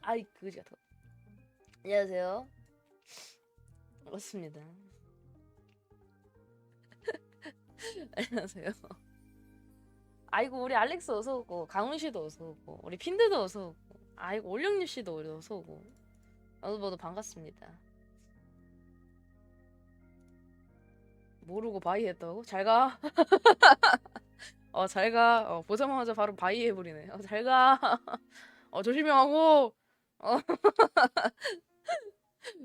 아이 그지 같아. 안녕하세요. 반갑습니다. 안녕하세요. 아이고 우리 알렉스 어서 오고 강훈 씨도 어서 오고 우리 핀드도 어서 오고 아이고 올영유 씨도 우리 어서 오고 모두 반갑습니다. 모르고 바이 했다고? 잘 가. 잘 가. 보자마자 바로 바이 해버리네. 잘 가. 조심히 하고. 어,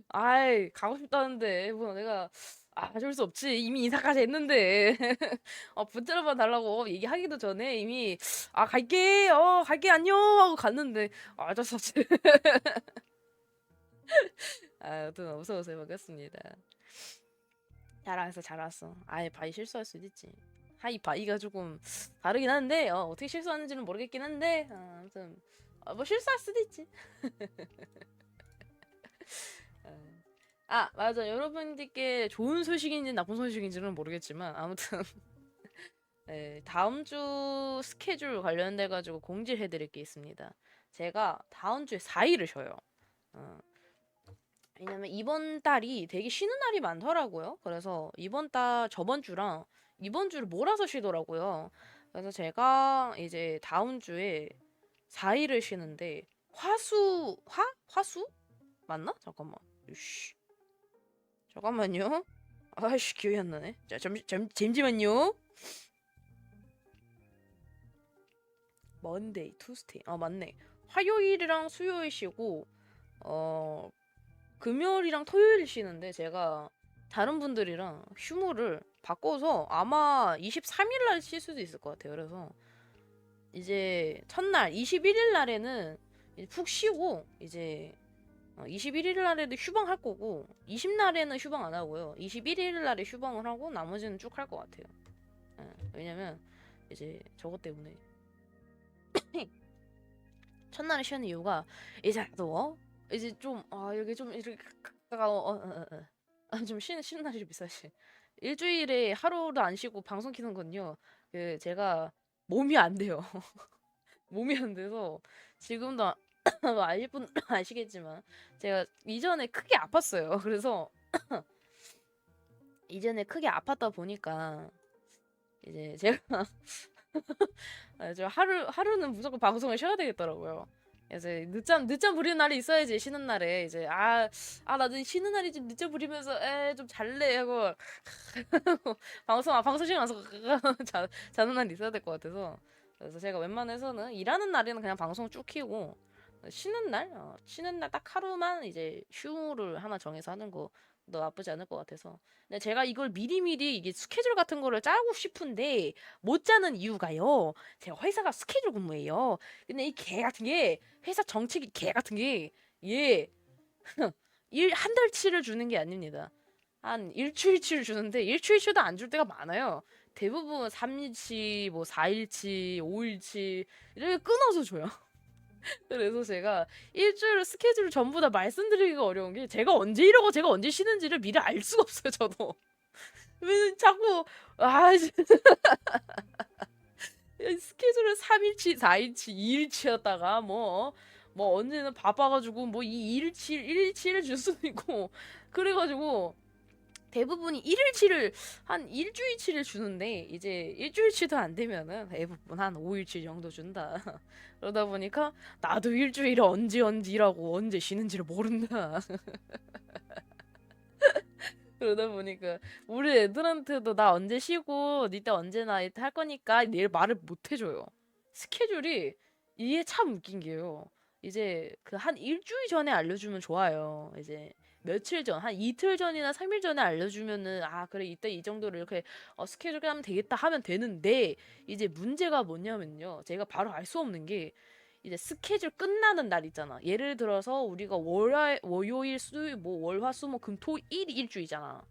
아이 가고 싶다는데 뭐 내가 어쩔 수 없지. 이미 인사까지 했는데. 붙들어만 달라고 얘기하기도 전에 이미 갈게. 갈게 안녕 하고 갔는데 어쩔 수 없지. 아무튼 어서 오세요. 반갑습니다. 잘 왔어. 아예 바이 실수할 수도 있지. 하이 바이가 조금 다르긴 한데 어떻게 실수하는지는 모르겠긴 한데 아무튼 뭐 실수할 수도 있지. 어. 맞아. 여러분들께 좋은 소식인지 나쁜 소식인지는 모르겠지만 아무튼 네, 다음 주 스케줄 관련돼 가지고 공지해 드릴 게 있습니다. 제가 다음 주에 4일을 쉬어요. 어, 왜냐면 이번 달이 되게 쉬는 날이 많더라고요. 그래서 이번 달 저번 주랑 이번 주를 몰아서 쉬더라고요. 그래서 제가 이제 다음 주에 4일을 쉬는데 화수 맞나? 잠깐만. 씨. 잠깐만요. 아이씨 기억이 안 나네. 자, 잠시만요. 먼데이, 투스데이. 맞네. 화요일이랑 수요일 쉬고 어 금요일이랑 토요일 쉬는데 제가 다른 분들이랑 휴무를 바꿔서 아마 23일 날 쉴 수도 있을 것 같아요. 그래서 이제 첫날 21일 날에는 이제 푹 쉬고 이제 21일 날에도 휴방할 거고 20날에는 휴방 안 하고요. 21일 날에 휴방을 하고 나머지는 쭉 할 것 같아요. 왜냐면 이제 저것 때문에 첫날에 쉬는 이유가 이제 또 이제 좀 여기 좀 이렇게 좀 쉬는 날이 비싸지. 일주일에 하루도 안 쉬고 방송 키는 건요. 그 제가 몸이 안 돼요. 몸이 안 돼서 지금도 뭐 아실 분 아시겠지만 제가 이전에 크게 아팠어요. 그래서 이전에 크게 아팠다 보니까 이제 제가 저 하루는 무조건 방송을 쉬어야 되겠더라고요. 그래서 늦잠 부리는 날이 있어야지 쉬는 날에 이제 나도 쉬는 날이 좀 늦잠 부리면서 좀 잘래 하고 방송 시간 와서 자는 날이 있어야 될 것 같아서 그래서 제가 웬만해서는 일하는 날에는 그냥 방송 쭉 키고 쉬는 날 딱 하루만 이제 휴무를 하나 정해서 하는 거 너 나쁘지 않을 것 같아서. 근데 제가 이걸 미리미리 이게 스케줄 같은 거를 짜고 싶은데 못 짜는 이유가요. 제가 회사가 스케줄 근무예요. 근데 이 개 같은 게 회사 정책이 개 같은 게 얘 일 한 달치를 주는 게 아닙니다. 한 일주일치를 주는데 일주일치도 안 줄 때가 많아요. 대부분 3일치, 뭐 4일치, 5일치 이렇게 끊어서 줘요. 그래서 제가 일주일 스케줄 전부 다 말씀드리기가 어려운 게 제가 언제 일하고 제가 언제 쉬는지를 미리 알 수가 없어요, 저도. 왜 자꾸 스케줄을 3일치, 4일치, 2일치였다가 뭐 언제는 바빠가지고 뭐 2일치, 1일치를 줄 수도 있고 그래가지고 대부분이 1일치를 한 일주일치를 주는데 이제 일주일치도 안 되면은 대부분 한 5일치 정도 준다. 그러다 보니까 나도 일주일에 언제 일하고 언제 쉬는지를 모른다. 그러다 보니까 우리 애들한테도 나 언제 쉬고 니때 언제나 할 거니까 내일 말을 못 해줘요. 스케줄이 이게 참 웃긴 게요. 이제 그 한 일주일 전에 알려주면 좋아요. 이제 며칠 전, 한 이틀 전이나 3일 전에 알려주면은 그래 이때 이 정도로 이렇게 스케줄 하면 되겠다 하면 되는데 이제 문제가 뭐냐면요. 제가 바로 알 수 없는 게 이제 스케줄 끝나는 날 있잖아. 예를 들어서 우리가 월요일, 수요일, 뭐 월화수목 금토 일 일주이잖아.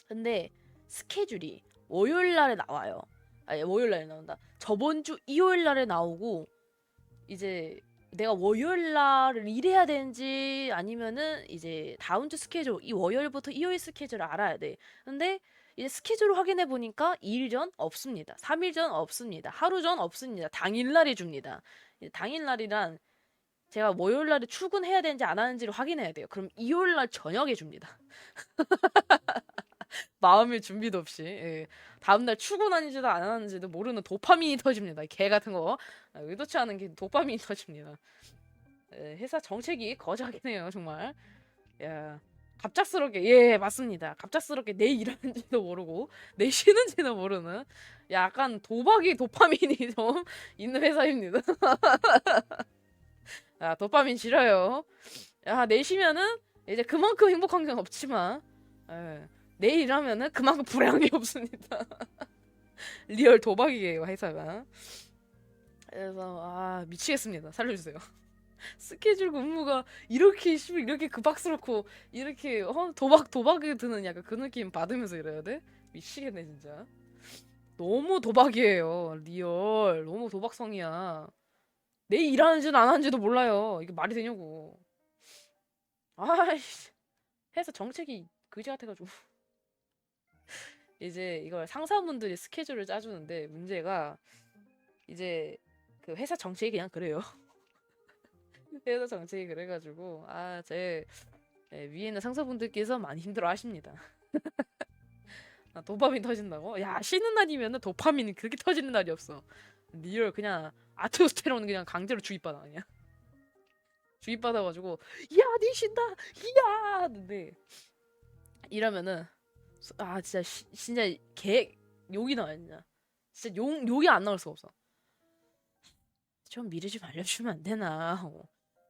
근데 스케줄이 월요일 날에 나와요. 아니 월요일 날에 나온다. 저번 주 일요일 날에 나오고 이제 내가 월요일 날을 일해야 되는지 아니면은 이제 다음 주 스케줄 이 월요일부터 일요일 스케줄을 알아야 돼. 근데 이제 스케줄을 확인해 보니까 2일 전 없습니다. 3일 전 없습니다. 하루 전 없습니다. 당일 날에 줍니다. 당일 날이란 제가 월요일 날에 출근해야 되는지 안 하는지를 확인해야 돼요. 그럼 일요일 날 저녁에 줍니다. 마음의 준비도 없이. 예. 다음날 출근하는지도 안 하는지도 모르는 도파민이 터집니다. 개 같은 거. 의도치 않은 게 도파민이 터집니다. 예, 회사 정책이 거지하긴 해요, 정말. 야, 갑작스럽게, 예, 맞습니다. 갑작스럽게 내 일하는지도 모르고, 내 쉬는지도 모르는, 약간 도박이 도파민이 좀 있는 회사입니다. 야, 도파민 싫어요. 야, 내 쉬면은 이제 그만큼 행복한 게 없지만, 예, 내 일하면은 그만큼 불행한 게 없습니다. 리얼 도박이에요, 회사가. 그래서, 아, 미치겠습니다. 살려주세요. 스케줄 근무가 이렇게 급박스럽고 이렇게 도박이 드는 약간 그 느낌 받으면서 이래야 돼? 미치겠네 진짜. 너무 도박이에요. 리얼 너무 도박성이야. 내 일하는지는 안 하는지도 몰라요. 이게 말이 되냐고. 아이씨, 회사 정책이 그지 같아가지고. 이제 이걸 상사분들이 스케줄을 짜주는데 문제가 이제 그 회사 정책이 그냥 그래요. 회사 정책이 그래가지고 제 위에 있는 상사분들께서 많이 힘들어 하십니다. 도파민 터진다고? 야, 쉬는 날이면은 도파민이 그렇게 터지는 날이 없어. 리얼 그냥 아테오스테론 그냥 강제로 주입받아 그냥. 주입받아가지고 야, 니 쉰다, 이야. 근데 이러면은 진짜 진짜 개 욕이 나와 진짜. 진짜 욕이 안 나올 수가 없어. 좀 미리 좀 알려주면 안 되나?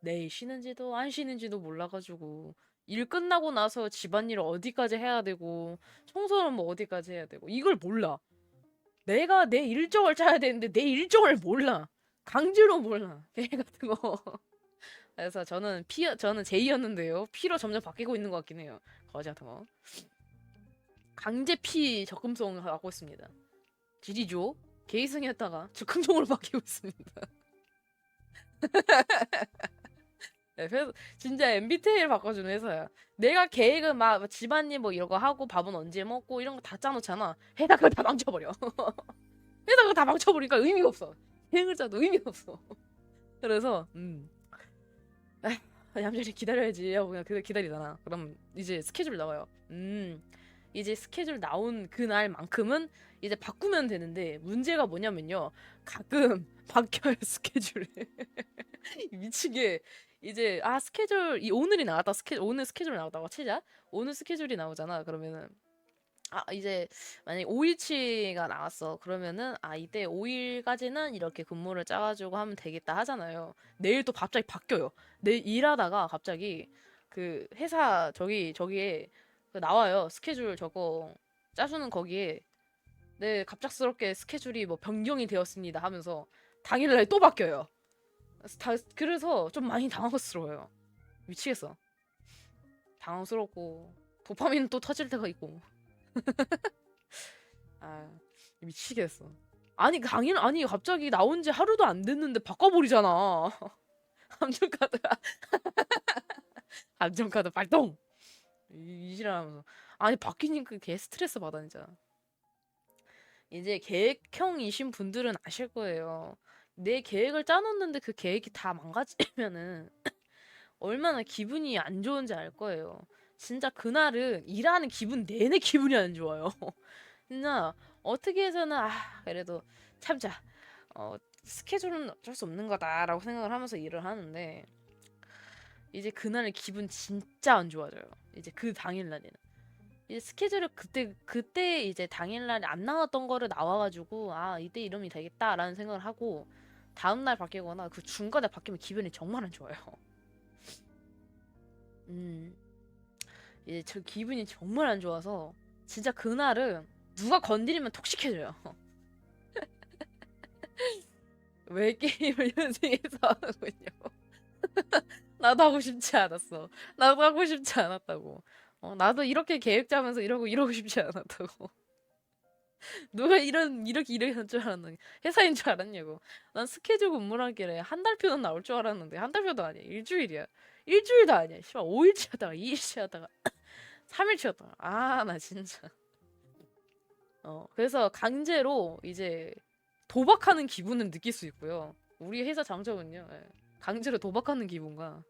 내일 쉬는지도 안 쉬는지도 몰라가지고 일 끝나고 나서 집안일 어디까지 해야 되고 청소는 뭐 어디까지 해야 되고 이걸 몰라. 내가 내 일정을 짜야 되는데 내 일정을 몰라. 강제로 몰라. 개 같은 거. 그래서 저는 J였는데요. P로 점점 바뀌고 있는 것 같긴 해요. 거지 같은 거. 강제 P 적금성 하고 있습니다. 지리죠. 개이승이었다가 즉흥종으로 바뀌고 있습니다. 네, 그래서 진짜 MBTI를 바꿔주는 회사야. 내가 계획은 막 집안일 뭐 이런 거 하고 밥은 언제 먹고 이런 거 다 짜놓잖아. 해다 그걸 다 망쳐버려. 해다 그걸 다 망쳐버리니까 의미가 없어. 계획을 짜도 의미가 없어. 그래서 얌전히 기다려야지 하고 그냥 기다리잖아. 그럼 이제 스케줄 나와요. 이제 스케줄 나온 그날만큼은 이제 바꾸면 되는데 문제가 뭐냐면요. 가끔 바뀌어요 스케줄이. 미치게 이제 스케줄 오늘이 나왔다 오늘 스케줄 나왔다고 치자. 오늘 스케줄이 나오잖아. 그러면은 이제 만약에 5일치가 나왔어. 그러면은 이때 5일까지는 이렇게 근무를 짜가지고 하면 되겠다 하잖아요. 내일 또 갑자기 바뀌어요. 내일 일하다가 갑자기 그 회사 저기에 그 나와요. 스케줄 저거 짜주는 거기에 네 갑작스럽게 스케줄이 뭐 변경이 되었습니다 하면서 당일날 또 바뀌어요. 그래서 좀 많이 당황스러워요. 미치겠어. 당황스럽고 도파민 또 터질 때가 있고. 아, 미치겠어. 아니 갑자기 나온 지 하루도 안 됐는데 바꿔버리잖아. 감정카드 감정카드 발동. 이지랄하면서 아니 바뀌니까 개 스트레스 받아 진짜. 이제 계획형이신 분들은 아실 거예요. 내 계획을 짜놓는데 그 계획이 다 망가지면은 얼마나 기분이 안 좋은지 알 거예요. 진짜 그날은 일하는 기분 내내 기분이 안 좋아요. 진짜 어떻게 해서는 그래도 참자. 스케줄은 어쩔 수 없는 거다라고 생각을 하면서 일을 하는데 이제 그날의 기분 진짜 안 좋아져요. 이제 그 당일날에는. 이제 스케줄을 그때 이제 당일날에 안 나왔던 거를 나와가지고 이때 이러면 되겠다라는 생각을 하고 다음날 바뀌거나 그 중간에 바뀌면 기분이 정말 안 좋아요. 음 이제 저 기분이 정말 안 좋아서 진짜 그날은 누가 건드리면 톡식해져요. 왜 게임을 연승해서 하고 있냐고. 나도 하고 싶지 않았어. 나도 하고 싶지 않았다고. 나도 이렇게 계획 짜면서 이러고 싶지 않았다고. 누가 이렇게 할 줄 알았나? 회사인 줄 알았냐고. 난 스케줄 근무라길래 한 달표는 나올 줄 알았는데 한 달표도 아니야. 일주일이야. 일주일도 아니야. 씨발 5일치 하다가 2일치 하다가 3일치 하다가 나 진짜. 그래서 강제로 이제 도박하는 기분은 느낄 수 있고요. 우리 회사 장점은요. 예. 강제로 도박하는 기분과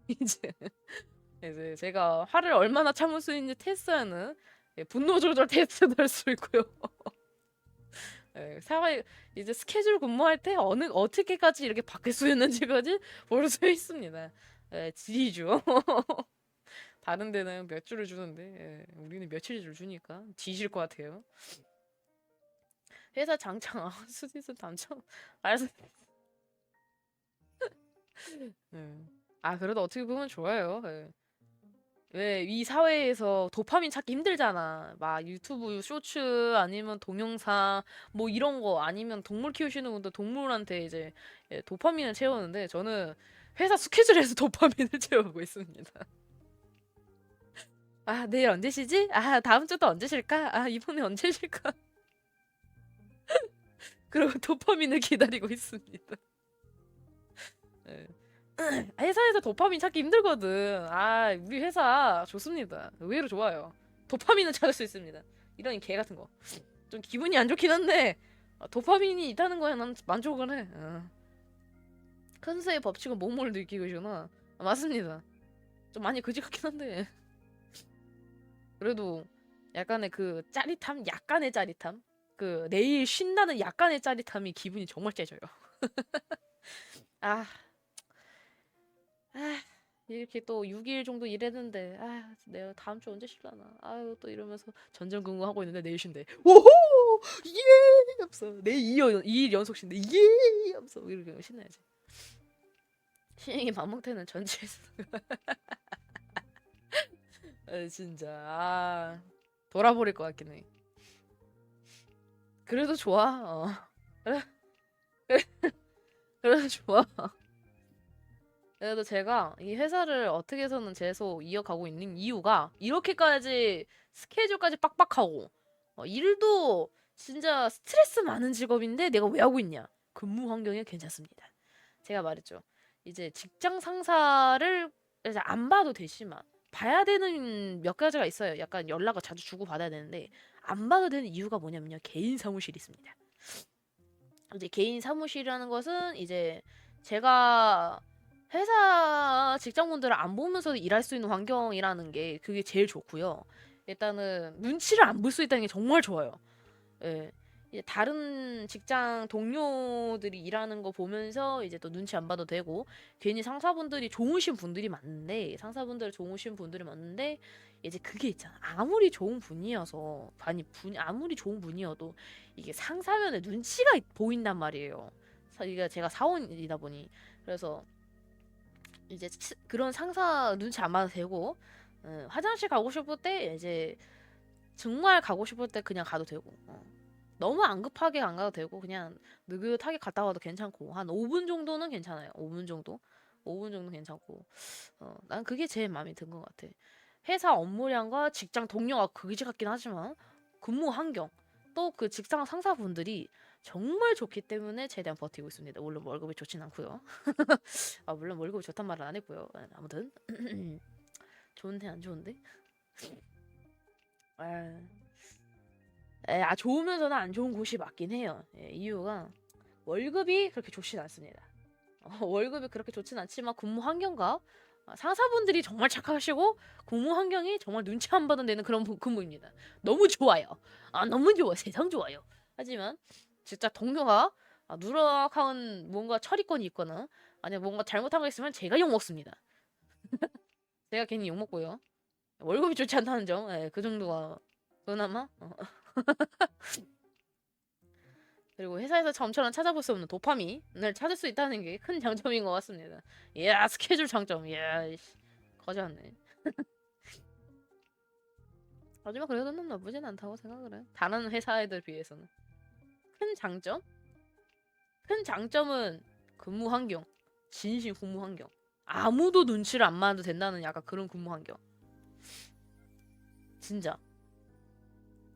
이제 이제 제가 화를 얼마나 참을 수 있는지 테스트하는 분노 조절 테스트도 할 수 있고요. 사회 이제 스케줄 근무할 때 어떻게까지 이렇게 바뀔 수 있는지까지 볼 수 있습니다. 지휘죠. 다른 데는 몇 주를 주는데 우리는 며칠을 주니까 뒤질 것 같아요. 회사 장창 스디스 당첨 알았어. 그래도 어떻게 보면 좋아요. 왜 이 사회에서 도파민 찾기 힘들잖아. 막 유튜브 쇼츠 아니면 동영상 뭐 이런 거 아니면 동물 키우시는 분들 동물한테 이제 도파민을 채우는데 저는 회사 스케줄에서 도파민을 채우고 있습니다. 내일 언제 쉬지? 다음 주도 언제 쉴까? 이번에 언제 쉴까? 그리고 도파민을 기다리고 있습니다. 예. 회사에서 도파민 찾기 힘들거든. 우리 회사 좋습니다. 의외로 좋아요. 도파민을 찾을 수 있습니다. 이런 개 같은 거. 좀 기분이 안 좋긴 한데, 도파민이 있다는 거에 난 만족을 해. 큰 수의 법칙은 몸을 느끼고 있구나. 맞습니다. 좀 많이 그지 같긴 한데. 그래도 약간의 그 짜릿함? 약간의 짜릿함? 그 내일 쉰다는 약간의 짜릿함이 기분이 정말 째져요. 아, 아, 이렇게 또 6일 정도 일했는데, 내가 다음 주 언제 쉴라나. 또 이러면서 전전긍긍하고 있는데 내일 쉰대. 오호! 예! 하면서 내일 2일 연속 쉰대. 예! 하면서 이렇게 신나야지. 신영이 맘먹태는 전체에서. 진짜, 돌아버릴 것 같긴 해. 그래도 좋아. 그래, 그래도 좋아. 그래도 제가 이 회사를 어떻게 해서는 계속 이어가고 있는 이유가 이렇게까지 스케줄까지 빡빡하고 일도 진짜 스트레스 많은 직업인데 내가 왜 하고 있냐? 근무 환경이 괜찮습니다. 제가 말했죠. 이제 직장 상사를 이제 안 봐도 되지만 봐야 되는 몇 가지가 있어요. 약간 연락을 자주 주고 받아야 되는데 안 봐도 되는 이유가 뭐냐면요. 개인 사무실이 있습니다. 이제 개인 사무실이라는 것은 이제 제가 회사 직장분들을 안 보면서 일할 수 있는 환경이라는 게 그게 제일 좋고요. 일단은 눈치를 안 볼 수 있다는 게 정말 좋아요. 예. 이제 다른 직장 동료들이 일하는 거 보면서 이제 또 눈치 안 봐도 되고 괜히 상사분들이 좋으신 분들이 많은데 상사분들 좋으신 분들이 많은데 이제 그게 있잖아. 아무리 좋은 분이어서 아무리 좋은 분이어도 이게 상사면에 눈치가 보인단 말이에요. 이게 제가 사원이다 보니 그래서 이제 그런 상사 눈치 안 봐도 되고 화장실 가고 싶을 때 이제 정말 가고 싶을 때 그냥 가도 되고 너무 안 급하게 안 가도 되고 그냥 느긋하게 갔다 와도 괜찮고 한 5분 정도는 괜찮아요. 5분 정도? 5분 정도 괜찮고 난 그게 제일 마음에 든 것 같아. 회사 업무량과 직장 동료가 그지 같긴 하지만 근무 환경 또 그 직장 상사분들이 정말 좋기 때문에 최대한 버티고 있습니다. 물론 월급이 좋진 않고요. 물론 월급이 좋단 말은 안 했고요. 아무튼 좋은데 안 좋은데? 아, 좋으면서는 안 좋은 곳이 맞긴 해요. 이유가 월급이 그렇게 좋진 않습니다. 월급이 그렇게 좋진 않지만 근무 환경과 상사분들이 정말 착하시고 근무 환경이 정말 눈치 안 받은 데는 그런 근무입니다. 너무 좋아요. 너무 좋아. 세상 좋아요. 하지만 진짜 동료가 누락한 뭔가 처리권이 있거나 아니면 뭔가 잘못한 거 있으면 제가 욕먹습니다. 제가 괜히 욕먹고요. 월급이 좋지 않다는 점, 그 정도가 그나마 그리고 회사에서 점처럼 찾아볼 수 없는 도파민을 찾을 수 있다는 게 큰 장점인 것 같습니다. 이야 스케줄 장점, 이야 거지 않네. 하지만 그래도 는 나쁘진 않다고 생각을 해. 다른 회사 애들 비해서는 큰 장점? 큰 장점은 근무 환경, 진심 근무 환경. 아무도 눈치를 안 봐도 된다는 약간 그런 근무 환경. 진짜.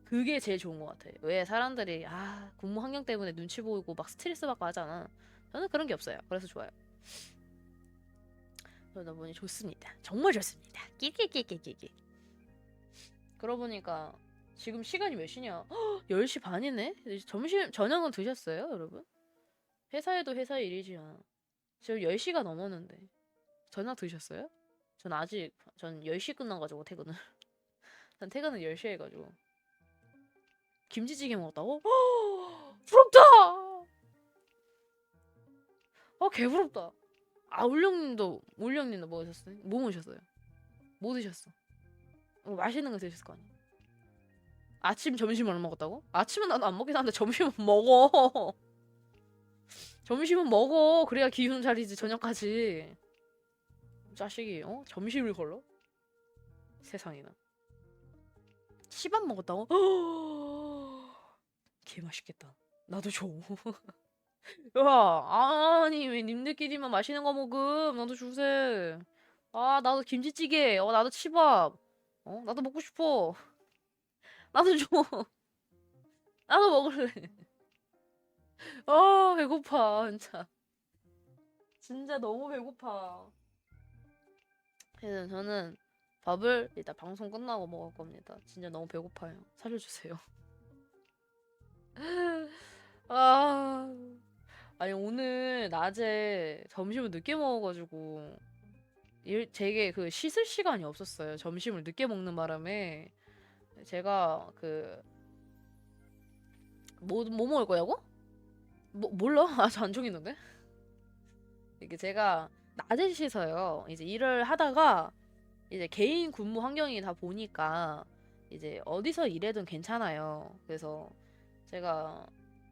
그게 제일 좋은 것 같아. 왜 사람들이 근무 환경 때문에 눈치 보이고 막 스트레스 받고 하잖아. 저는 그런 게 없어요. 그래서 좋아요. 그러다 보니 좋습니다. 정말 좋습니다. 끼끼끼끼끼끼. 그러고 보니까 지금 시간이 몇 시냐? 10시 반이네? 저녁은 드셨어요, 여러분? 회사에도 회사 일이지만 지금 10시가 넘었는데 저녁 드셨어요? 전 10시 끝나가지고 퇴근을. 난 퇴근을 10시에 해가지고. 김치찌개 먹었다고? 부럽다! 개부럽다. 울령님도 뭐 드셨어요? 뭐 드셨어요? 뭐 드셨어? 맛있는 거 드셨을 거 아니야? 아침, 점심을 안 먹었다고? 아침은 나도 안 먹긴 하는데 점심은 먹어. 점심은 먹어. 그래야 기운 차리지, 저녁까지. 자식이, 점심을 걸러? 세상에나. 치밥 먹었다고? 개 맛있겠다. 나도 줘. 야, 아니, 왜 님들끼리만 맛있는 거 먹음? 나도 주세. 나도 김치찌개. 나도 치밥. 나도 먹고 싶어. 나도 줘. 나도 먹을래. 배고파, 진짜. 진짜 너무 배고파. 그래서 저는 밥을 일단 방송 끝나고 먹을 겁니다. 진짜 너무 배고파요. 살려주세요. 아, 아니 오늘 낮에 점심을 늦게 먹어가지고 제게 그 씻을 시간이 없었어요. 점심을 늦게 먹는 바람에 제가 뭐 먹을 거냐고? 몰라? 저 안 정했는데? 이게 제가 낮에 씻어요. 이제 일을 하다가 이제 개인 근무 환경이다 보니까 이제 어디서 일해도 괜찮아요. 그래서 제가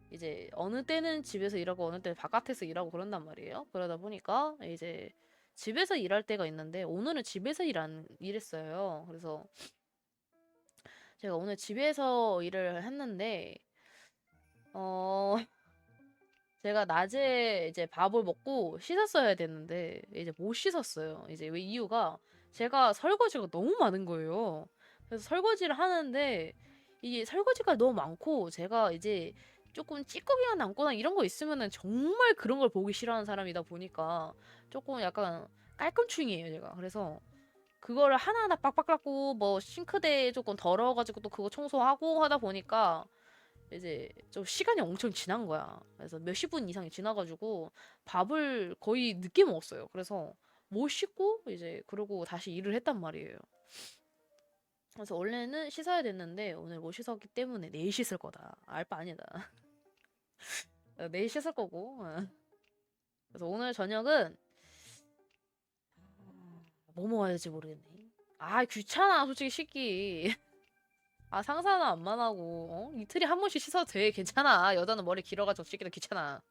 이제 어느 때는 집에서 일하고 어느 때는 바깥에서 일하고 그런단 말이에요. 그러다 보니까 이제 집에서 일할 때가 있는데 오늘은 집에서 일했어요. 그래서 제가 오늘 집에서 일을 했는데 어 제가 낮에 이제 밥을 먹고 씻었어야 됐는데 이제 못 씻었어요. 이제 왜 이유가 제가 설거지가 너무 많은 거예요. 그래서 설거지를 하는데 이게 설거지가 너무 많고 제가 이제 조금 찌꺼기가 남거나 이런 거 있으면은 정말 그런 걸 보기 싫어하는 사람이다 보니까 조금 약간 깔끔충이에요, 제가. 그래서 그거를 하나하나 빡빡 닦고 뭐 싱크대 조금 더러워가지고 또 그거 청소하고 하다 보니까 이제 좀 시간이 엄청 지난 거야. 그래서 몇십 분 이상이 지나가지고 밥을 거의 늦게 먹었어요. 그래서 못 씻고 이제 그러고 다시 일을 했단 말이에요. 그래서 원래는 씻어야 됐는데 오늘 못 씻었기 때문에 내일 씻을 거다. 알 바 아니다. 내일 씻을 거고. 그래서 오늘 저녁은 뭐 먹어야 될지 모르겠네. 귀찮아 솔직히 씻기. 상사는 안만 하고 이틀에 한 번씩 씻어도 돼. 괜찮아. 여자는 머리 길어가지고 씻기도 귀찮아.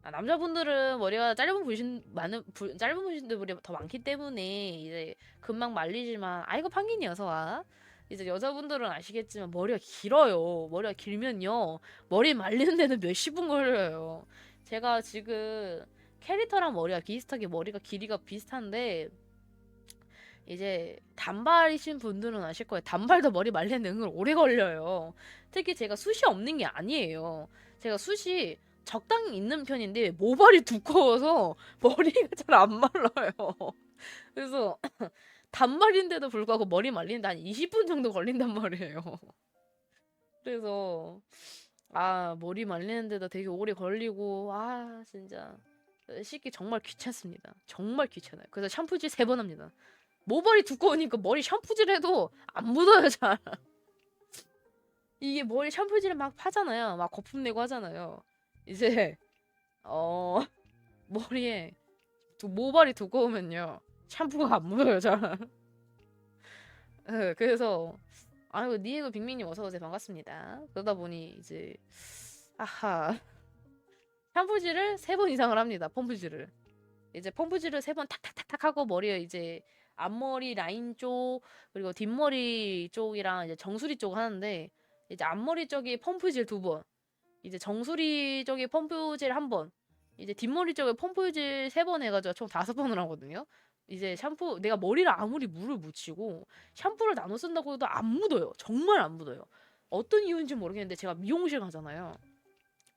남자분들은 머리가 짧은 분들이 더 많기 때문에 이제 금방 말리지만 아이고 판긴이 어서 와. 이제 여자분들은 아시겠지만 머리가 길어요. 머리가 길면요 머리 말리는 데는 몇십 분 걸려요. 제가 지금 캐릭터랑 머리가 길이가 비슷한데 이제 단발이신 분들은 아실 거예요. 단발도 머리 말리는 데 은근 오래 걸려요. 특히 제가 숱이 없는 게 아니에요. 제가 숱이 적당히 있는 편인데 모발이 두꺼워서 머리가 잘 안 말라요. 그래서 단발인데도 불구하고 머리 말리는데 한 20분 정도 걸린단 말이에요. 그래서 머리 말리는데도 되게 오래 걸리고 진짜 씻기 정말 귀찮습니다. 정말 귀찮아요. 그래서 샴푸질 3번 합니다. 모발이 두꺼우니까 머리 샴푸질 해도 안 묻어요, 잘. 이게 머리 샴푸질을 막 하잖아요. 막 거품 내고 하잖아요. 이제, 머리에 모발이 두꺼우면요. 샴푸가 안 묻어요, 잘. 그래서, 니에고 빅민님 어서오세요. 반갑습니다. 그러다 보니, 이제, 샴푸질을 3번 이상을 합니다, 펌프질을. 이제 펌프질을 3번 탁탁탁탁 하고 머리에 이제 앞머리 라인 쪽 그리고 뒷머리 쪽이랑 이제 정수리 쪽 하는데 이제 앞머리 쪽에 펌프질 2번 이제 정수리 쪽에 펌프질 1번 이제 뒷머리 쪽에 펌프질 3번 해가지고 총 5번을 하거든요. 이제 내가 머리를 아무리 물을 묻히고 샴푸를 나눠 쓴다고 해도 안 묻어요. 정말 안 묻어요. 어떤 이유인지 모르겠는데 제가 미용실 가잖아요.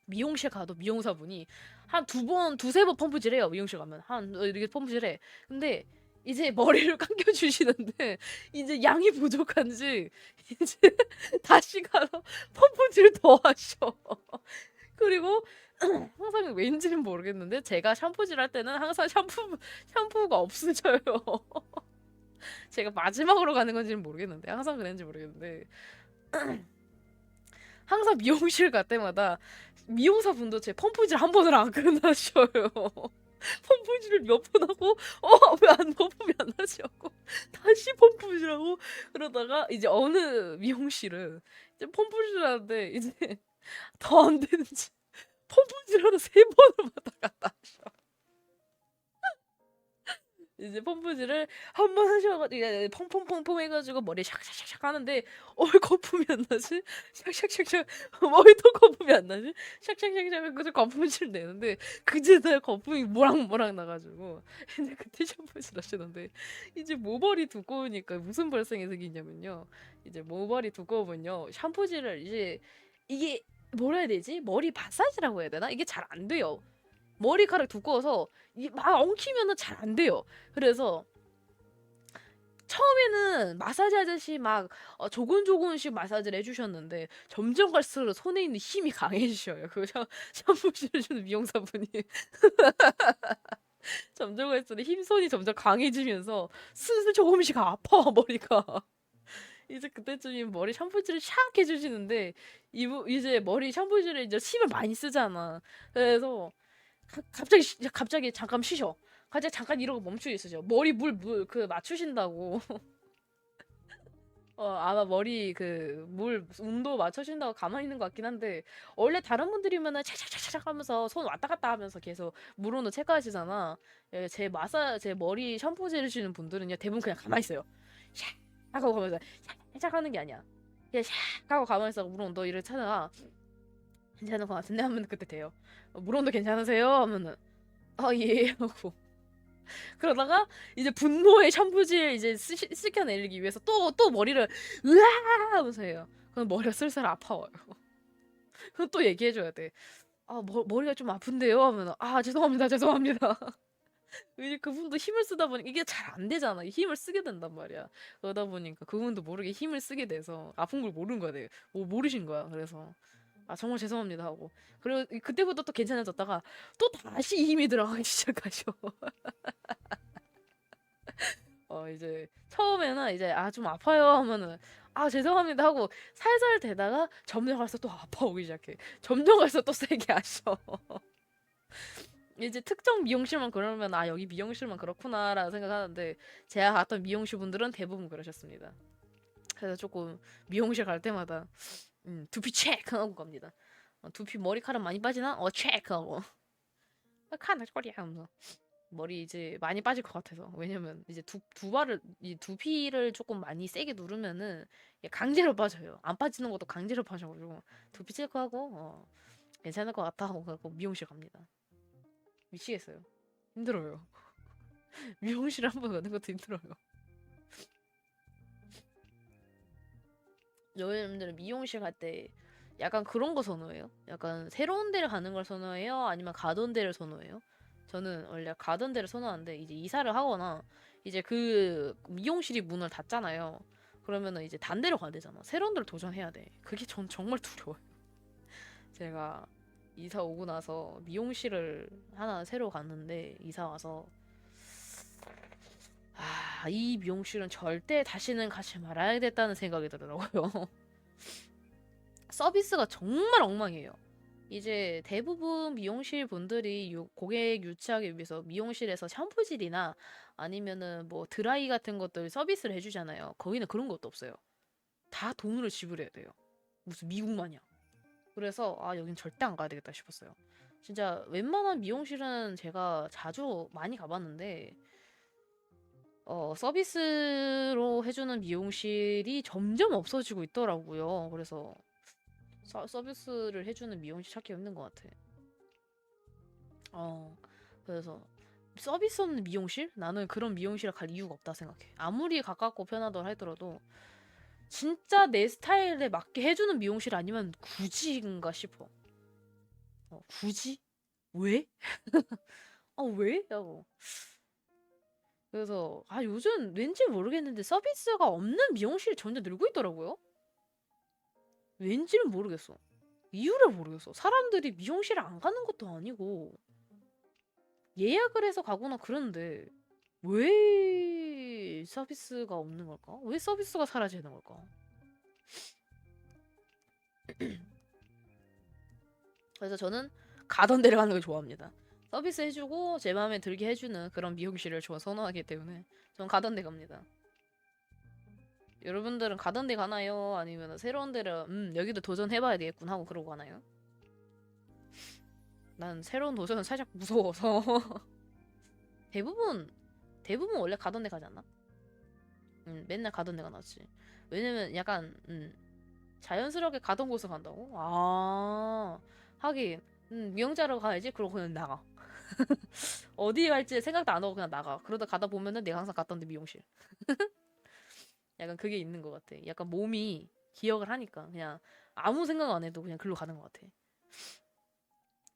미용실 가도 미용사분이 한 2번, 2-3번 펌프질해요. 미용실 가면 이렇게 펌프질해. 근데 이제 머리를 감겨주시는데 이제 양이 부족한지 이제 다시 가서 펌프질 더 하셔. 그리고 항상 항상 왠지는 모르겠는데 제가 샴푸질 할 때는 항상 샴푸가 없어져요. 제가 마지막으로 가는 건지는 모르겠는데 항상 그랬는지 모르겠는데 항상 미용실 갈 때마다 미용사 분도 제 펌프질 한 번을 안 끝나셔요. 펌프질을 몇 번 하고 왜 안 거품이 안 나지 하고 다시 펌프질하고 그러다가 이제 어느 미용실은 이제 펌프질 하는데 이제 더 안 되는지 펌프질 하러 세 번을 왔다 갔다 하셔. 이제 펌프질을 한 번 하셔가지고 펑펑펑펑 해가지고 머리 샥샥샥샥 하는데 거품이 안 나지? 샥샥샥샥 머리도 거품이 안 나지? 샥샥샥샥 해가지고 거품질 내는데 그제서야 거품이 모락모락 나가지고 이제 그때 샴푸질 하시는데 이제 모발이 두꺼우니까 무슨 발생이 생기냐면요. 이제 모발이 두꺼우면요 샴푸질을 이제 이게 뭐라 해야 되지? 머리 마사지라고 해야 되나? 이게 잘 안 돼요. 머리카락 두꺼워서 막 엉키면은 잘 안 돼요. 그래서 처음에는 마사지 아저씨 막 조근조근씩 마사지를 해주셨는데 점점 갈수록 손에 있는 힘이 강해지셔요. 그 샴푸실 해주는 미용사분이 점점 갈수록 힘손이 점점 강해지면서 슬슬 조금씩 아파 머리가. 이제 그때쯤이면 머리 샴푸질을 샥 해주시는데 이제 머리 샴푸질에 이제 힘을 많이 쓰잖아. 그래서 갑자기 잠깐 쉬셔. 갑자기 잠깐 이러고 멈추고 있으죠. 머리 물 그 맞추신다고. 아마 머리 그 물 온도 맞추신다고 가만히 있는 것 같긴 한데 원래 다른 분들이면은 차차차차차 하면서 손 왔다 갔다 하면서 계속 물 온도 체크하시잖아. 예, 제 머리 샴푸 해주시는 분들은요 대부분 그냥 가만히 있어요. 샥 하고 가면서 샥 하는 게 아니야. 그냥 샥 하고 가만히 있어 물 온도 이를 찾아가. 괜찮은 것 같은데 하면 그때 돼요. 물 온도 괜찮으세요? 하면은 예 하고 그러다가 이제 분노의 샴푸질 이제 씻겨내기 위해서 또 머리를 으아 하면서 해요. 그럼 머리가 슬슬 아파와요. 그럼 또 얘기해줘야 돼. 머리가 좀 아픈데요? 하면 죄송합니다 죄송합니다. 이제 그분도 힘을 쓰다 보니까 이게 잘 안 되잖아. 힘을 쓰게 된단 말이야. 그러다 보니까 그분도 모르게 힘을 쓰게 돼서 아픈 걸 모르는 거야. 모르신 거야. 그래서 정말 죄송합니다 하고 그리고 그때부터 또 괜찮아졌다가 또 다시 힘이 들어가기 시작하셔. 이제 처음에는 이제 좀 아파요 하면은 죄송합니다 하고 살살 대다가 점점 갈수록 또 아파오기 시작해. 점점 갈수록 또 세게 하셔. 이제 특정 미용실만 그러면 여기 미용실만 그렇구나라는 생각하는데 제가 갔던 미용실 분들은 대부분 그러셨습니다. 그래서 조금 미용실 갈 때마다 두피 체크하고 갑니다. 두피 머리카락 많이 빠지나? 체크하고 카나 꼬리야 하면서 머리 이제 많이 빠질 것 같아서 왜냐면 이제 이 두피를 조금 많이 세게 누르면은 강제로 빠져요. 안 빠지는 것도 강제로 빠져가지고 두피 체크하고 괜찮을 것 같아 하고 미용실 갑니다. 미치겠어요. 힘들어요. 미용실 한 번 가는 것도 힘들어요. 여러분들은 미용실 갈 때 약간 그런 거 선호해요? 약간 새로운 데를 가는 걸 선호해요? 아니면 가던 데를 선호해요? 저는 원래 가던 데를 선호하는데 이제 이사를 하거나 이제 그 미용실이 문을 닫잖아요. 그러면은 이제 단 데로 가야 되잖아. 새로운 데를 도전해야 돼. 그게 전 정말 두려워요. 제가 이사 오고 나서 미용실을 하나 새로 갔는데 이사 와서 이 미용실은 절대 다시는 가지 말아야겠다는 생각이 들더라고요. 서비스가 정말 엉망이에요. 이제 대부분 미용실 분들이 고객 유치하기 위해서 미용실에서 샴푸질이나 아니면은 뭐 드라이 같은 것들 서비스를 해주잖아요. 거기는 그런 것도 없어요. 다 돈으로 지불해야 돼요. 무슨 미국 마냥. 그래서 여긴 절대 안 가야 되겠다 싶었어요. 진짜 웬만한 미용실은 제가 자주 많이 가봤는데 서비스로 해주는 미용실이 점점 없어지고 있더라고요. 그래서 서비스를 해주는 미용실 찾기 힘든 것 같아. 그래서 서비스 없는 미용실? 나는 그런 미용실에 갈 이유가 없다 생각해. 아무리 가깝고 편하다 하더라도 진짜 내 스타일에 맞게 해주는 미용실 아니면 굳이인가 싶어. 굳이? 왜? 왜? 라고. 그래서 요즘 왠지 모르겠는데 서비스가 없는 미용실이 점점 늘고 있더라고요. 왠지는 모르겠어. 이유를 모르겠어. 사람들이 미용실에 안 가는 것도 아니고 예약을 해서 가거나 그런데 왜 서비스가 없는 걸까? 왜 서비스가 사라지는 걸까? 그래서 저는 가던 데를 가는 걸 좋아합니다. 서비스 해주고 제 마음에 들게 해주는 그런 미용실을 선호하기 때문에 전 가던 데 갑니다. 여러분들은 가던 데 가나요? 아니면 새로운 데를 여기도 도전해봐야 되겠군 하고 그러고 가나요? 난 새로운 도전은 살짝 무서워서 대부분 원래 가던 데 가지 않나? 맨날 가던 데가 낫지. 왜냐면 약간 자연스럽게 가던 곳을 간다고? 하긴 미용자로 가야지. 그러고 그냥 나가. 어디 갈지 생각도 안 하고 그냥 나가. 그러다 가다 보면은 내가 항상 갔던 데 미용실. 약간 그게 있는 것 같아. 약간 몸이 기억을 하니까 그냥 아무 생각 안 해도 그냥 글로 가는 것 같아.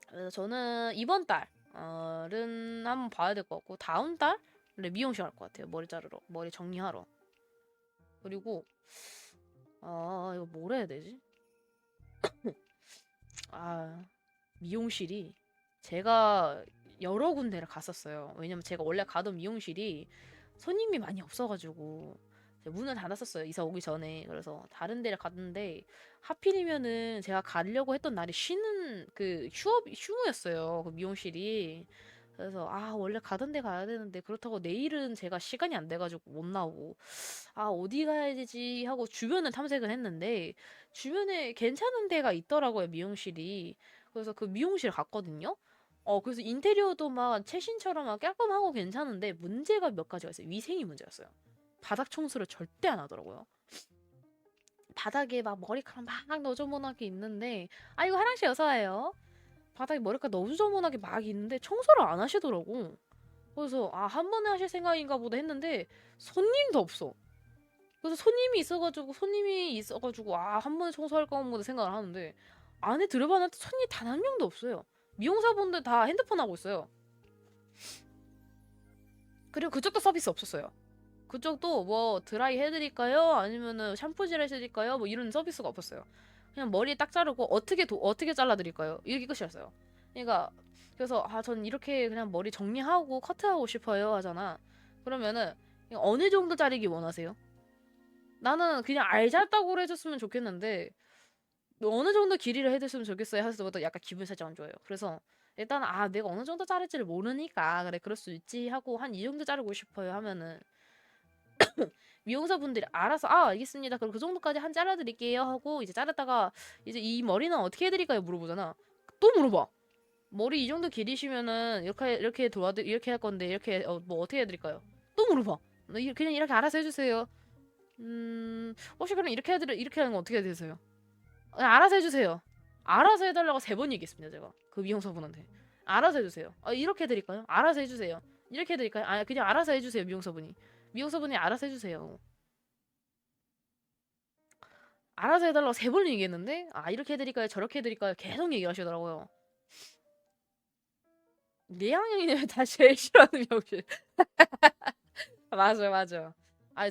그래서 저는 이번 달은 한번 봐야 될 것 같고 다음 달에 미용실 갈 것 같아요. 머리 자르러, 머리 정리하러. 그리고 이거 뭘 해야 되지? 미용실이 제가 여러 군데를 갔었어요. 왜냐면 제가 원래 가던 미용실이 손님이 많이 없어가지고 문을 닫았었어요. 이사 오기 전에. 그래서 다른 데를 갔는데 하필이면은 제가 가려고 했던 날이 쉬는 그 휴무였어요. 그 미용실이. 그래서 원래 가던 데 가야 되는데 그렇다고 내일은 제가 시간이 안 돼가지고 못 나오고 어디 가야 되지 하고 주변을 탐색을 했는데 주변에 괜찮은 데가 있더라고요. 미용실이. 그래서 그 미용실 갔거든요. 그래서 인테리어도 막 최신처럼 막 깔끔하고 괜찮은데 문제가 몇 가지가 있어요. 위생이 문제였어요. 바닥 청소를 절대 안 하더라고요. 바닥에 막 머리카락 막 너저분하게 있는데 이거 화장실 여사예요. 바닥에 머리카락 너저분하게 막 있는데 청소를 안 하시더라고. 그래서 한 번에 하실 생각인가 보다 했는데 손님도 없어. 그래서 손님이 있어가지고 한 번에 청소할까 보다 생각을 하는데 안에 들어봤는데 손님 단 한 명도 없어요. 미용사분들 다 핸드폰 하고 있어요. 그리고 그쪽도 서비스 없었어요. 그쪽도 뭐 드라이 해드릴까요? 아니면은 샴푸질 해드릴까요? 뭐 이런 서비스가 없었어요. 그냥 머리 딱 자르고 어떻게 잘라드릴까요? 이렇게 끝이었어요. 그러니까 그래서 전 이렇게 그냥 머리 정리하고 커트하고 싶어요 하잖아. 그러면은 어느 정도 자르기 원하세요? 나는 그냥 알잘딱으로 해줬으면 좋겠는데 어느 정도 길이를 해줬으면 좋겠어요 하면서 약간 기분이 살짝 안 좋아요. 그래서 일단 내가 어느 정도 자를지를 모르니까 그래 그럴 수 있지 하고 한 이 정도 자르고 싶어요 하면은 미용사분들이 알아서 알겠습니다. 그럼 그 정도까지 한 잘라드릴게요 하고 이제 자르다가 이제 이 머리는 어떻게 해드릴까요 물어보잖아. 또 물어봐. 머리 이 정도 길이시면은 이렇게 할 건데 이렇게 뭐 어떻게 해드릴까요? 또 물어봐. 그냥 이렇게 알아서 해주세요. 혹시 그럼 이렇게 하는 거 어떻게 해야 되세요? 알아서 해주세요. 알아서 해달라고 3번 얘기했습니다 제가 그 미용사분한테. 알아서 해주세요. 이렇게 해드릴까요? 알아서 해주세요. 이렇게 해드릴까요? 그냥 알아서 해주세요 미용사분이 알아서 해주세요. 알아서 해달라고 3번 얘기했는데 이렇게 해드릴까요? 저렇게 해드릴까요? 계속 얘기하시더라고요. 내향형이네 다 제일 싫어하는 미용실. 맞아요, 맞아요.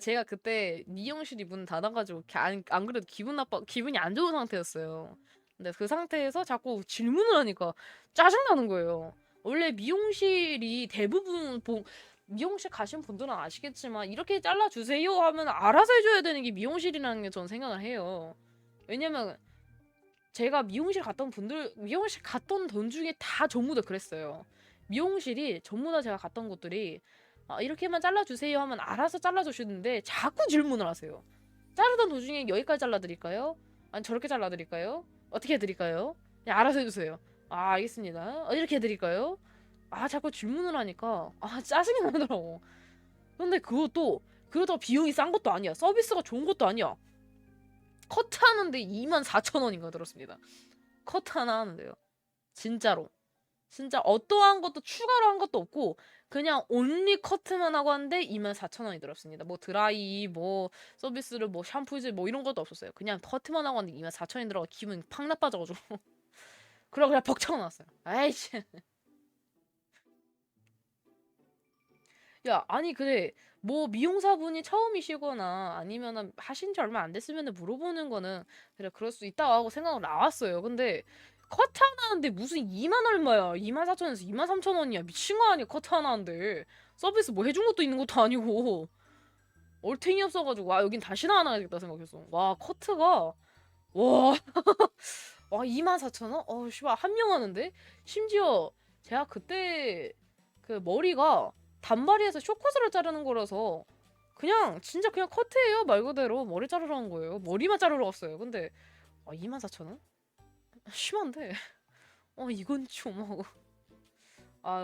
제가 그때 미용실이 문 닫아가지고 안 그래도 기분이 안 좋은 상태였어요. 근데 그 상태에서 자꾸 질문을 하니까 짜증나는 거예요. 원래 미용실이 대부분 미용실 가신 분들은 아시겠지만 이렇게 잘라주세요 하면 알아서 해줘야 되는 게 미용실이라는 게 저는 생각을 해요. 왜냐면 제가 미용실 갔던 돈 중에 다 전부 다 그랬어요. 미용실이 전부 다 제가 갔던 곳들이 이렇게만 잘라주세요 하면 알아서 잘라주시는데 자꾸 질문을 하세요. 자르던 도중에 여기까지 잘라드릴까요? 아니 저렇게 잘라드릴까요? 어떻게 해드릴까요? 알아서 해주세요. 알겠습니다. 이렇게 해드릴까요? 자꾸 질문을 하니까 짜증이 나더라고. 근데 그러다가 비용이 싼 것도 아니야. 서비스가 좋은 것도 아니야. 커트하는데 24,000원인가 들었습니다. 커트 하나 하는데요. 진짜로. 진짜 어떠한 것도 추가로 한 것도 없고 그냥 온리 커트만 하고 하는데 24,000원이 들었습니다. 뭐 드라이 뭐 서비스를 뭐 샴푸질 뭐 이런 것도 없었어요. 그냥 커트만 하고 하는데 24,000원이 들어가 기분 팍 나빠져가지고 그러고 그냥 벅차고 나왔어요. 아이씨. 야 아니 그래 뭐 미용사분이 처음이시거나 아니면은 하신 지 얼마 안 됐으면 물어보는 거는 그래 그럴 수 있다 하고 생각을 나왔어요. 근데 커트 하나 하는데 무슨 2만 얼마야? 2만 4천원에서 2만 3천 원이야. 미친 거 아니야? 커트 하나 하는데 서비스 뭐 해준 것도 있는 것도 아니고 얼탱이 없어가지고 와 여긴 다시 나와야겠다 생각했어. 와 커트가 와, 와 2만 4천 원? 씨발 한 명 하는데 심지어 제가 그때 그 머리가 단발이어서 쇼컷으로 자르는 거라서 그냥 진짜 그냥 커트예요 말 그대로 머리 자르러 간 거예요. 머리만 자르러 갔어요. 근데 24,000원? 심한데 이건 좀 하고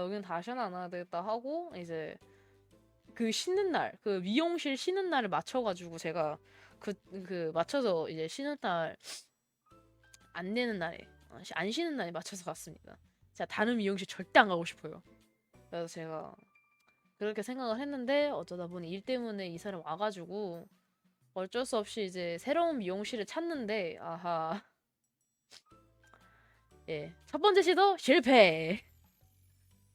여긴 다시는 안 해야 되겠다 하고 이제 그 쉬는 날 그 미용실 쉬는 날을 맞춰가지고 제가 그 맞춰서 이제 쉬는 날 안 내는 날에 안 쉬는 날에 맞춰서 갔습니다. 제가 다른 미용실 절대 안 가고 싶어요. 그래서 제가 그렇게 생각을 했는데 어쩌다 보니 일 때문에 이사를 와가지고 어쩔 수 없이 이제 새로운 미용실을 찾는데 아하 예 첫 번째 시도 실패.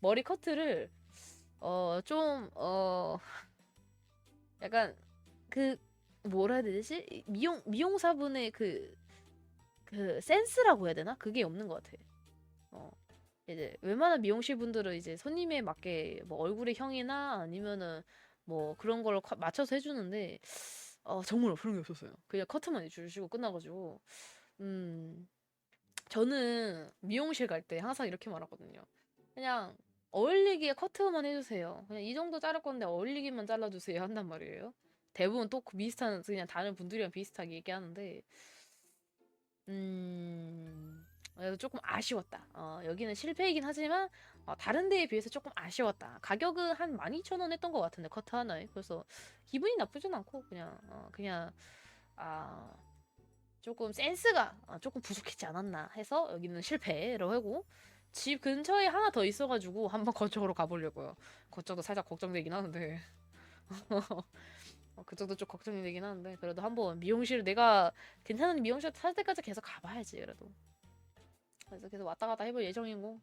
머리 커트를 좀 약간 그 뭐라 해야 되지? 미용사분의 그 센스라고 해야 되나? 그게 없는 것 같아. 이제 웬만한 미용실 분들은 이제 손님에 맞게 뭐 얼굴의 형이나 아니면은 뭐 그런 걸 맞춰서 해주는데 정말 그런 게 없었어요. 그냥 커트만 해주시고 끝나가지고 음 저는 미용실 갈 때 항상 이렇게 말하거든요. 그냥 어울리기에 커트만 해주세요. 그냥 이 정도 자를 건데 어울리기만 잘라주세요 한단 말이에요. 대부분 또 비슷한 그냥 다른 분들이랑 비슷하게 얘기하는데 그래서 조금 아쉬웠다. 여기는 실패이긴 하지만 다른 데에 비해서 조금 아쉬웠다. 가격은 한 12,000원 했던 것 같은데 커트 하나에. 그래서 기분이 나쁘진 않고 그냥 아 조금 센스가 조금 부족했지 않았나 해서 여기는 실패로 하고 집 근처에 하나 더 있어가지고 한번 그쪽으로 가보려고요. 그쪽도 살짝 걱정되긴 하는데 그쪽도 좀 걱정이 되긴 하는데 그래도 한번 미용실 내가 괜찮은 미용실 찾을 때까지 계속 가봐야지 그래도. 그래서 계속 왔다 갔다 해볼 예정이고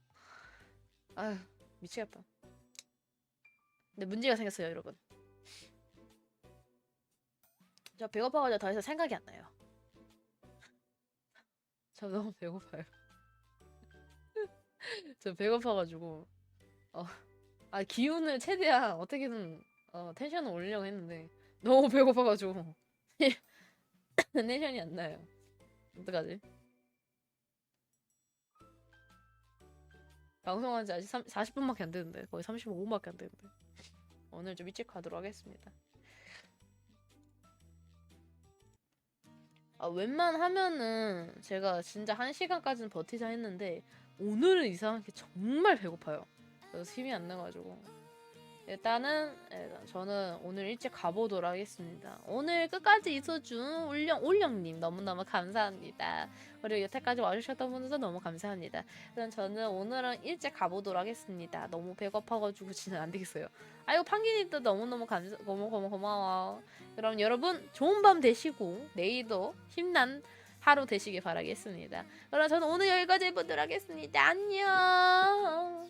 아휴 미치겠다. 근데 문제가 생겼어요 여러분. 저 배고파가지고 더 이상 생각이 안 나요. 저 너무 배고파요. 저 배고파가지고 기운을 최대한 어떻게든 텐션을 올리려고 했는데 너무 배고파가지고 텐션이 안 나요. 어떡하지? 방송한 지 아직 40분밖에 안 되는데 거의 35분밖에 안 되는데 오늘 좀 일찍 가도록 하겠습니다. 웬만하면은 제가 진짜 1시간까지는 버티자 했는데 오늘은 이상하게 정말 배고파요. 그래서 힘이 안 나가지고 일단은 저는 오늘 일찍 가보도록 하겠습니다. 오늘 끝까지 있어준 올영님 너무너무 감사합니다. 그리고 여태까지 와주셨던 분들도 너무 감사합니다. 그럼 저는 오늘은 일찍 가보도록 하겠습니다. 너무 배고파가지고 진짜 안 되겠어요. 아이고 팡기님도 너무너무 고마워. 그럼 여러분 좋은 밤 되시고 내일도 힘난 하루 되시길 바라겠습니다. 그럼 저는 오늘 여기까지 해보도록 하겠습니다. 안녕.